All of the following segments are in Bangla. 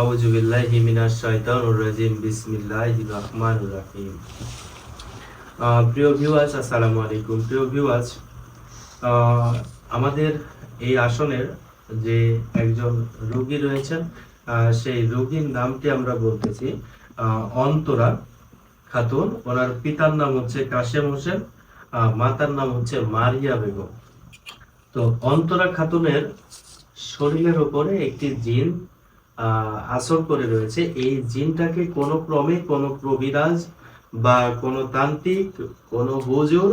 আউযু বিল্লাহি মিনাশ শাইতানির রাজিম বিসমিল্লাহির রহমানির রহিম। প্রিয় ভিউয়ার্স, আসসালামু আলাইকুম। প্রিয় ভিউয়ার্স, আমাদের এই আসনের যে একজন রোগী রয়েছেন, সেই রোগীর নামটি আমরা বলতেছি অন্তরা খাতুন। ওনার পিতার নাম হচ্ছে কাশেম হোসেন, মাতার নাম হচ্ছে মারিয়া বেগম। তো অন্তরা খাতুনের শরীরের উপরে একটি জিন আসর করে রয়েছে। এই জিনটাকে কোনো ক্রমে কোনো কবিরাজ বা কোনো তান্ত্রিক, কোনো হুজুর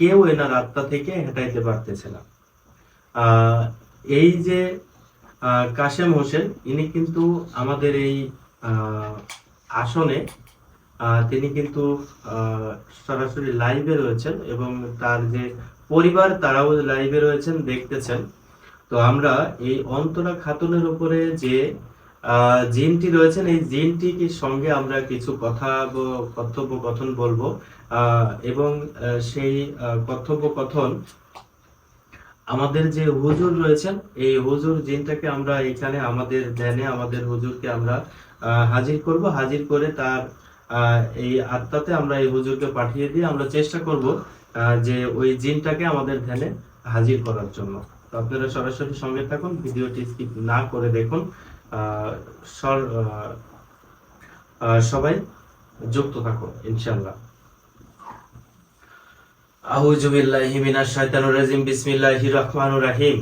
কেউ এনার আত্মা থেকে হটাইতে পারতেছে না। এই যে কাশেম হোসেন, ইনি কিন্তু আমাদের এই আসনে তিনি কিন্তু সরাসরি লাইভে রয়েছেন এবং তার যে পরিবার তারাও লাইভে রয়েছেন, দেখতেছেন। তো আমরা এই অন্তরা খাতুনের উপরে যে জিনটি রয়েছেন, এই জিনটির সঙ্গে আমরা কিছু কথোপকথন বলবো এবং সেই কথোপকথন আমাদের যে হুজুর রয়েছেন, এই হুজুর জিনটাকে আমরা এখানে আমাদের ধ্যানে আমাদের হুজুরকে আমরা হাজির করব। হাজির করে তার এই আত্মাতে আমরা এই হুজুরকে পাঠিয়ে দিয়ে আমরা চেষ্টা করব যে ওই জিনটাকে আমাদের ধ্যানে হাজির করার জন্য। তো আপনারা সরাসরি সঙ্গে থাকুন, ভিডিওটি স্কিপ না করে দেখুন। সবাই যুক্ত থাকুন ইনশাআল্লাহ। আউযু বিল্লাহি মিনাশ শাইতানির রাজিম বিসমিল্লাহির রহমানির রহিম।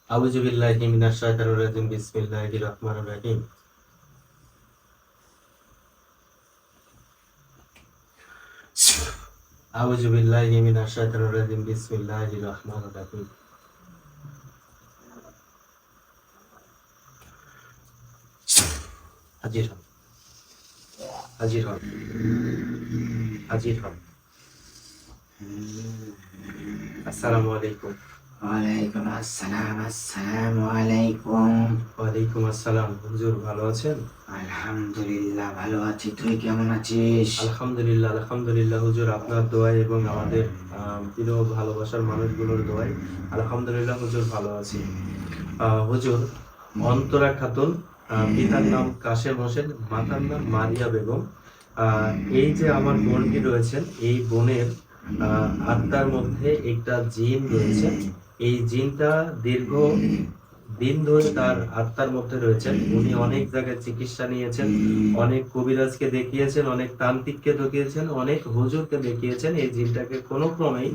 আউযু বিল্লাহি মিনাশ শাইতানির রাজিম বিসমিল্লাহির রহমানির রহিম। আউযু বিল্লাহি মিনাশ শাইতানির রাজিম বিসমিল্লাহির রহমানির রহিম। হাজির হন, হাজির হন, হাজির হন। আসসালামু আলাইকুম। ওয়ালাইকুম আসসালাম। আসসালামু আলাইকুম। ওয়ালাইকুম আসসালাম। হুজুর ভালো আছেন? আলহামদুলিল্লাহ ভালো আছি, তুই কেমন আছিস? আলহামদুলিল্লাহ, আলহামদুলিল্লাহ হুজুর, আপনার দোয়ায় এবং আমাদের প্রিয় ভালোবাসার মানুষগুলোর দোয়ায় আলহামদুলিল্লাহ হুজুর ভালো আছি। হুজুর, অন্তরা খাতুন, পিতার নাম কাশেম হোসেন, মাতার নাম মারিয়া বেগম। এই যে আমার বোনটি রয়েছেন, এই বোনের আত্মার মধ্যে একটা জিন রয়েছে। এই জিনটা দীর্ঘ দিন ধরে তার আত্মার মধ্যে রয়েছেন। উনি অনেক জায়গায় চিকিৎসা নিয়েছেন, অনেক কবিরাজকে দেখিয়েছেন, অনেক তান্ত্রিককে দেখিয়েছেন, অনেক হুজুরকে দেখিয়েছেন। এই জিনটাকে কোনো ক্রমেই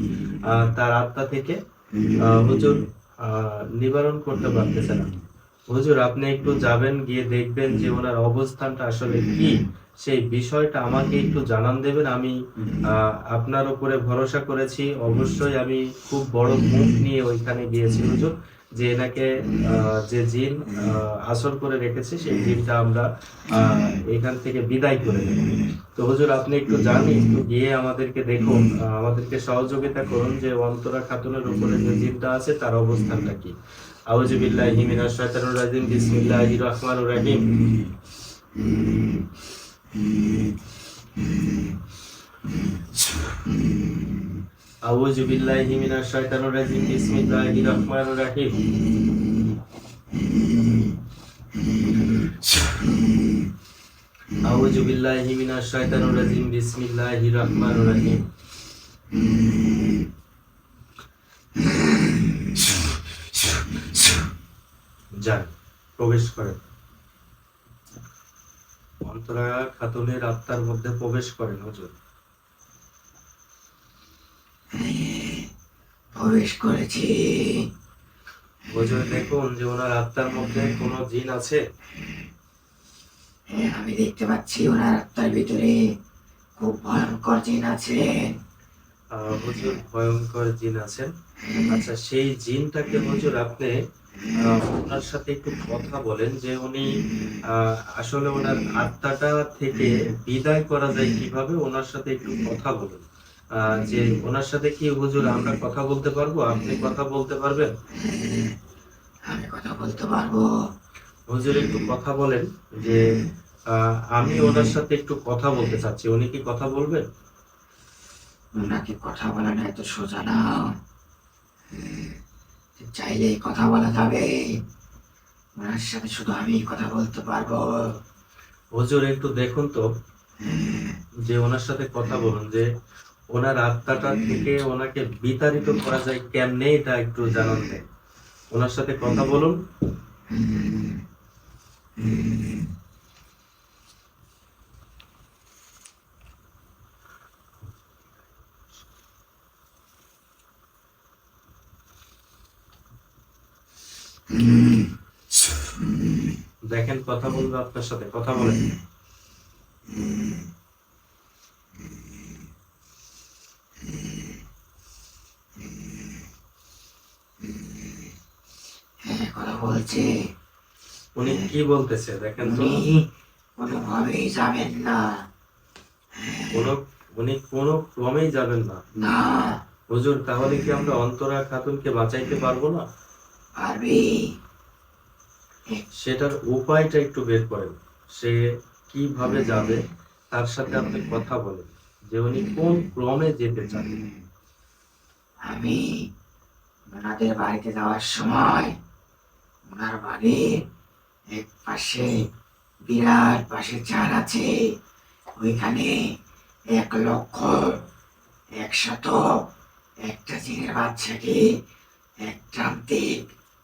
তার আত্মা থেকে হুজুর নিবারণ করতে পারতেছে না। হুজুর, আপনি একটু যাবেন, গিয়ে দেখবেন যে ওনার অবস্থানটা আসলে কি, সেই বিষয়টা আমাকে একটু জানান দেবেন। আমি আপনার উপরে ভরসা করেছি, অবশ্যই আমি খুব বড় মুখ নিয়ে ওইখানে গিয়েছি হুজুর, যে এনাকে যে জিন আসর করে রেখেছে সেই জিনটা আমরা এখান থেকে বিদায় করে দেব। তো হুজুর, আপনি একটু যান, একটু গিয়ে আমাদেরকে দেখুন, আমাদেরকে সহযোগিতা করুন যে অন্তরা খাতুনের উপরে যে জিনটা আছে তার অবস্থানটা কি। আউযু বিল্লাহি মিনাশ শাইতানির রাজিম বিসমিল্লাহির রহমানির রহিম। আউযু বিল্লাহি মিনাশ শাইতানির রাজিম বিসমিল্লাহির রহমানির রহিম। আউযু বিল্লাহি মিনাশ শাইতানির রাজিম বিসমিল্লাহির রহমানির রহিম। যান, প্রবেশ করেন, অন্তরা খাতুনের আত্মার মধ্যে প্রবেশ করেন হুজুর। প্রবেশ করেছি। হুজুর, দেখুন যে ওনার আত্মার মধ্যে কোনো জিন আছে। আমি দেখতে পাচ্ছি ওনার আত্মার ভিতরে খুব ভয়ঙ্কর জিন আছেন। হুজুর, ভয়ঙ্কর জিন আছেন। আচ্ছা, সেই জিনটাকে হুজুর আপনি ওনার সাথে একটু কথা বলেন যে উনি আসলে ওনার আত্মাটা থেকে বিদায় করা যায় কিভাবে, ওনার সাথে একটু কথা বলুন। যে ওনার সাথে কি হুজুর আমরা কথা বলতে পারবো? আপনি কথা বলতে পারবেন? আমি কথা বলতে পারবো। হুজুর, একটু কথা বলেন যে আমি ওনার সাথে একটু কথা বলতে চাচ্ছি, উনি কি কথা বলবেন? ওনাকে কথা বলা না এত সোজা না। চাইলেই কথা বলা যাবে, ওনার সাথে শুধু আমি কথা বলতে পারবো। হুজুর একটু দেখুন তো, যে ওনার সাথে কথা বলুন, যে ওনার আত্মাটা থেকে ওনাকে বিতাড়িত করা যায় কেমনে, এটা একটু জানান দেন। ওনার সাথে কথা বলুন। দেখেন কথা বলবে আপনার সাথে, কথা বলেন। হ্যাঁ, কথা বলছে। উনি কি বলতেছে দেখেন তো। উনি কোনোভাবেই যাবেন না। কোনো উনি কোনো ক্রমেই যাবেন না। না, হুজুর তাহলে কি আমরা অন্তরা খাতুনকে বাঁচাইতে পারবো না? পারবি। সেটার উপায়টা একটু বের করেন। সে কিভাবে যাবে তার সাথে আপনি কথা বলেন, যে উনি কোন ক্রমে যেতে চান। আমি ওনাদের বাড়িতে যাওয়ার সময় ওনার বাড়ির এক পাশে বিরাট পাশে চার আছে, ওইখানে 1,00,101 জিনের বাচ্চাকে এক প্রান্তিক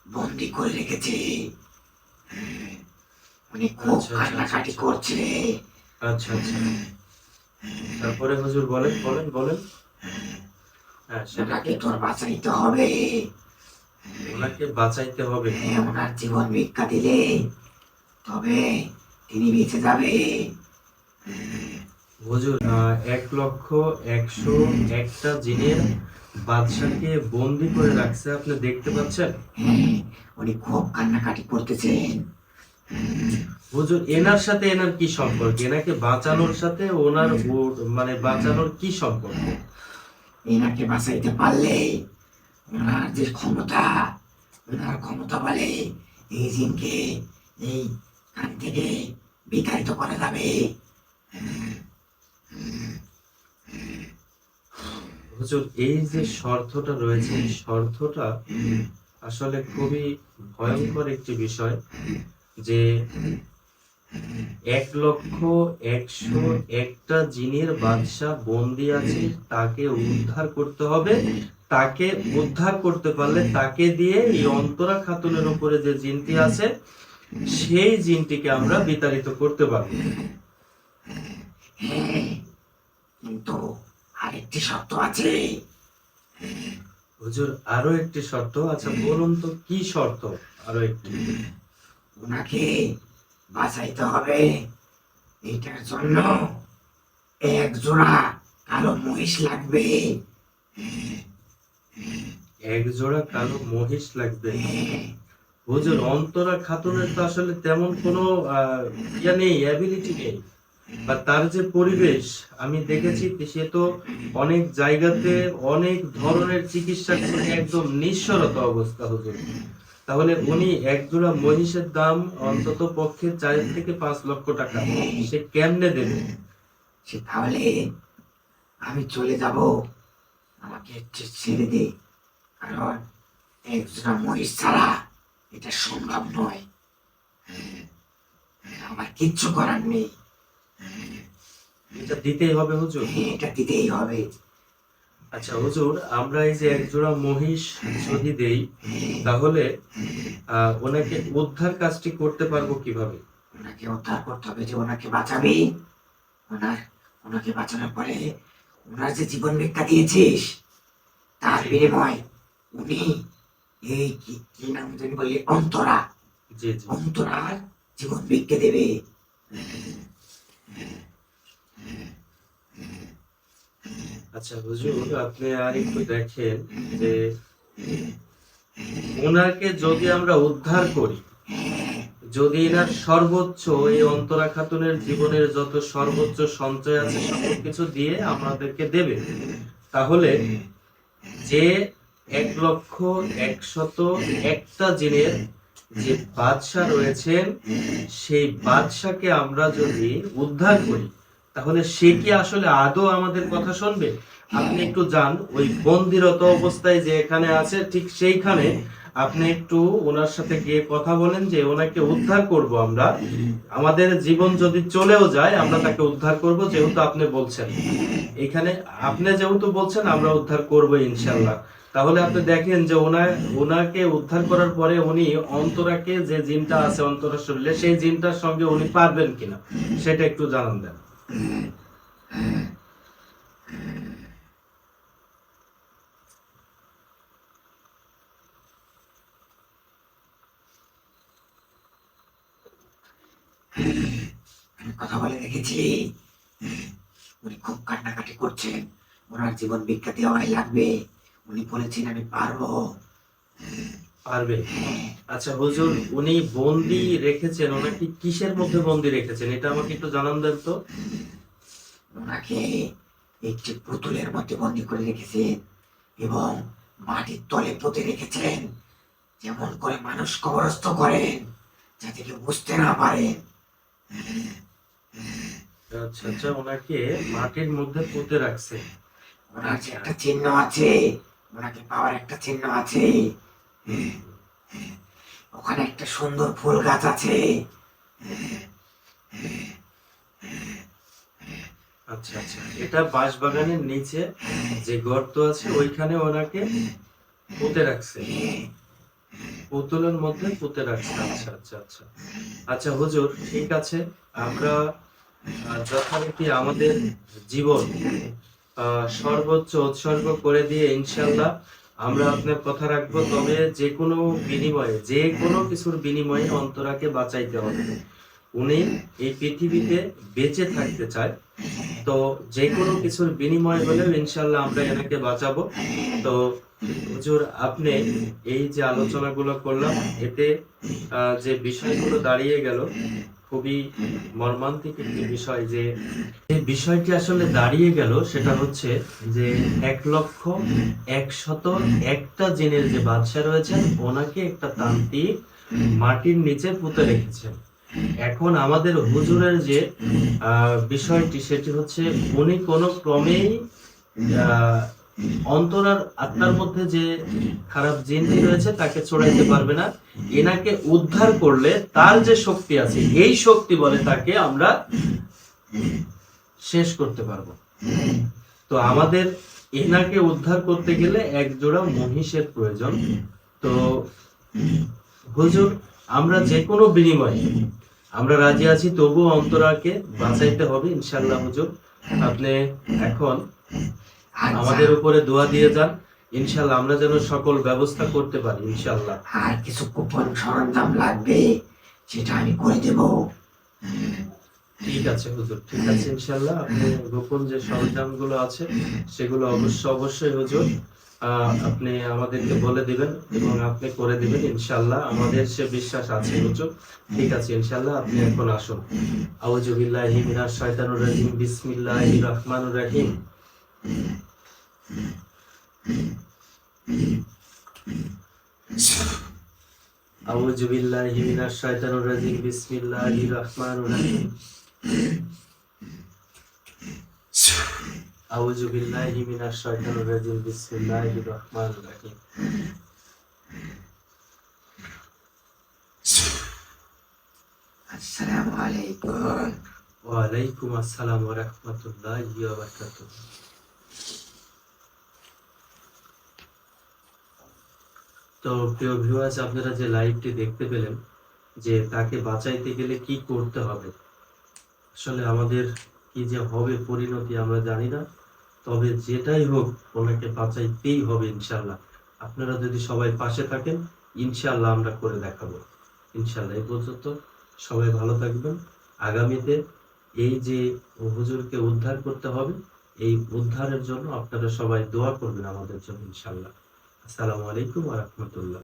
বন্দি করে রেখেছে। উনি খুব আচ্ছা, আচ্ছা, কান্নাকাটি আচ্ছা। করছে। আচ্ছা আচ্ছা, তারপরে হুজুর বলেন বলেন বলেন। হ্যাঁ, সেটা ওনাকে কি? তোর বাঁচাইতে হবে। ওনাকে বাঁচাইতে হবে। হ্যাঁ, ওনার জীবন ভিক্ষা দিলে তবে তিনি বেঁচে যাবে। হুজুর 1,00,101টা জিনের বাদশাকে বন্দি করে রাখছে, আপনি দেখতে পাচ্ছেন? হ্যাঁ, উনি খুব কান্নাকাটি করতেছেন। হুজুর এনার সাথে এনার কি সম্পর্ক? এনাকে বাঁচানোর সাথে ওনার মানে বাঁচানোর কি সম্পর্ক? এনাকে বাঁচাইতে পারলে ওনার যে ক্ষমতা, ওনার ক্ষমতা বলে এই জিনকে এই কান থেকে বিতাড়িত করা যাবে। হুজুর এই যে শর্তটা রয়েছে, এই শর্তটা আসলে খুবই ভয়ঙ্কর একটি বিষয়, যে 1,00,101টা জিনের বাদশা বন্দি আছে, তাকে উদ্ধার করতে হবে। তাকে উদ্ধার করতে পারলে তাকে দিয়ে এই অন্তরা খাতুনের উপরে যে জিনটি আছে সেই জিনটিকে আমরা বিতাড়িত করতে পারবো। হ্যাঁ, কিন্তু আরেকটি শর্ত আছে। হুজুর আরো একটি শর্ত? আচ্ছা বলুন তো কি শর্ত আরো একটি। ওনাকে বাঁচাইতে হবে, এটার জন্য এক জোড়া কালো মহিষ লাগবে। এক জোড়া কালো মহিষ লাগবে। হুজুর অন্তরা খাতুনের তো আসলে তেমন কোনো ইয়া নেই, অ্যাবিলিটি নেই, বা তার যে পরিবেশ আমি দেখেছি, সে তো অনেক জায়গাতে অনেক ধরনের চিকিৎসা করে একদম নিঃস্বরতা অবস্থা হুজুর। তাহলে উনি এক জোড়া মহিষের দাম অন্তত পক্ষে 4 থেকে 5 লক্ষ টাকা, সে কেমনে দেবে? সে তাহলে আমি চলে যাব, আমাকে একটু ছেড়ে দে, কারণ এক জোড়া মহিষ ছাড়া এটা সম্ভব নয়। আমার কিচ্ছু করার নেই। এটা দিতেই হবে হুজুর। এটা দিতেই হবে। আচ্ছা হুজুর, আমরা এই যে এক জোড়া মহিষ যদি দেই, তাহলে ওনাকে উদ্ধার কাজটি করতে পারবো কিভাবে? ওনাকে উদ্ধার করতে হবে, যে ওনাকে বাঁচাবি। ওনার ওনাকে বাঁচানোর পরে ওনার যে জীবন ভিক্ষা দিয়েছিস তার বিনিময় উনি এই কি কি নাম জানি বললি, অন্তরা, জি জি। অন্তরার জীবন ভিক্ষা দেবে। আচ্ছা হুজুর, আপনি আর একটু দেখেন যে ওনাকে যদি আমরা উদ্ধার করি, যদি এনার সর্বোচ্চ এই অন্তরা খাতুনের জীবনের যত সর্বোচ্চ সঞ্চয় আছে সকল কিছু দিয়ে আমাদেরকে দেবে, তাহলে যে 1,00,101টা জিনের যে বাদশা রয়েছেন সেই বাদশাকে আমরা যদি উদ্ধার করি তাহলে সে কি আসলে আদৌ আমাদের কথা শুনবে? আপনি একটু যান ওই বন্দিরত অবস্থায় যে এখানে আছে ঠিক সেইখানে আপনি একটু ওনার সাথে গিয়ে কথা বলেন যে ওনাকে উদ্ধার করব আমরা, আমাদের জীবন যদি চলেও যায় আমরা তাকে উদ্ধার করব, যেহেতু আপনি বলছেন এখানে, আপনি যেহেতু বলছেন আমরা উদ্ধার করব ইনশাল্লাহ। তাহলে আপনি দেখেন যে ওনাকে উদ্ধার করার পরে উনি অন্তরাকে যে জিনটা আছে অন্তরা শরীরে সেই জিনটার সঙ্গে উনি পারবেন কিনা সেটা একটু জানান দেন। আমি কথা বলে দেখেছি, উনি খুব কান্নাকাটি করছেন, ওনার জীবন ভিক্ষা দেওয়াই লাগবে। উনি বলেছেন আমি পারবো। পারবে? আচ্ছা হুজুর, উনি বন্দি রেখেছেন, ওনাকে কিসের মধ্যে বন্দি রেখেছেন এটা আমাকে একটু জানান দেন তো। ওনাকে একটি পুতুলের মধ্যে বন্দি করে রেখেছেন এবং মাটির তলে পুঁতে রেখেছেন, যেমন করে মানুষ কবরস্থ করেন যাতে কেউ বুঝতে না পারে। আচ্ছা আচ্ছা, ওনাকে মাটির মধ্যে পুঁতে রাখছে। ওনার যে একটা চিহ্ন আছে, ওনাকে পাওয়ার একটা চিহ্ন আছে। ওখানে একটা সুন্দর ফুল গাছ আছে। আচ্ছা আচ্ছা, এটা বাঁশবাগানের নিচে যে গর্ত আছে ওইখানে ওনাকে পুঁতে রাখছে, পুতুলের মধ্যে পুঁতে রাখছে। আচ্ছা আচ্ছা আচ্ছা আচ্ছা হুজুর, ঠিক আছে। আমরা যথারীতি আমাদের জীবন সর্বোচ্চ উৎসর্গ করে দিয়ে ইনশাল্লাহ আমরা আপনার কথা রাখবো। তবে যে কোনো বিনিময়ে, যে কোনো কিছুর বিনিময়ে অন্তরাকে বাঁচাইতে হবে। উনি এই পৃথিবীতে বেঁচে থাকতে চায়, তো যে কোনো কিছুর বিনিময় হলেও ইনশাল্লাহ আমরা এনাকে বাঁচাবো। তো হুজুর, আপনি এই যে আলোচনাগুলো করলাম এতে যে বিষয়গুলো দাঁড়িয়ে গেল খুবই মর্মান্তিক একটি বিষয়, যে এই বিষয়টি আসলে দাঁড়িয়ে গেল সেটা হচ্ছে যে 1,101টা জিনের যে বাদশা রয়েছেন ওনাকে একটা তান্ত্রিক মাটির নিচে পুঁতে রেখেছেন। এখন আমাদের হুজুরের যে বিষয়টি সেটি হচ্ছে উনি কোনো ক্রমেই আহ, অন্তরার আত্মার মধ্যে যে খারাপ জিনটি রয়েছে তাকে ছড়াইতে পারবে না। এনাকে উদ্ধার করলে তার যে শক্তি আছে এই শক্তি বলে তাকে আমরা শেষ করতে পারবো। তো আমাদের এনাকে উদ্ধার করতে গেলে এক জোড়া মহিষের প্রয়োজন। তো হুজুর, আমরা যে কোনো বিনিময়ে আমরা রাজি আছি, তবুও অন্তরাকে বাঁচাইতে হবে ইনশাল্লাহ। হুজুর, আপনি এখন আমাদের উপরে দোয়া দিয়ে যান, ইনশাল্লাহ আমরা যেন সকল ব্যবস্থা করতে পারি ইনশাল্লাহ। আর কিছু কুপন সরঞ্জাম লাগবে, সেটা আমি করে দেবো। ঠিক আছে হুজুর, ঠিক আছে ইনশাল্লাহ। আপনি গোপন যে সরঞ্জামগুলো আছে সেগুলো অবশ্যই হুজুর আপনি আমাদেরকে বলে দিবেন এবং আপনি করে দিবেন ইনশাল্লাহ, আমাদের সে বিশ্বাস আছে হুজুর। ঠিক আছে ইনশাল্লাহ, আপনি এখন আসুন। আউযু বিল্লাহি মিনাশ শাইতানির রাজিম, বিসমিল্লাহির রহমানির রহিম। আউযু বিল্লাহি মিনাশ শাইতানির রাজিম, বিসমিল্লাহির রহমানির রহিম। আউযু বিল্লাহি মিনাশ শাইতানির রাজিম, বিসমিল্লাহির রহমানির রহিম। আসসালামু আলাইকুম। ওয়া আলাইকুম আসসালাম ওয়া রাহমাতুল্লাহি ওয়া বারাকাতুহু। তো প্রিয় ভিউয়ার্স, আপনারা যে লাইভটি দেখতে পেলেন যে তাকে বাঁচাইতে গেলে কি করতে হবে, আসলে আমাদের কি যে হবে পরিণতি আমরা জানি না। তবে যেটাই হোক ওনাকে বাঁচাইতেই হবে ইনশাল্লাহ। আপনারা যদি সবাই পাশে থাকেন ইনশাল্লাহ আমরা করে দেখাবো ইনশাল্লাহ। এই পর্যন্ত সবাই ভালো থাকবেন। আগামীতে এই যে হুজুরকে উদ্ধার করতে হবে, এই উদ্ধারের জন্য আপনারা সবাই দোয়া করবেন আমাদের জন্য ইনশাল্লাহ। আসসালামু আলাইকুম ওয়া রাহমাতুল্লাহ।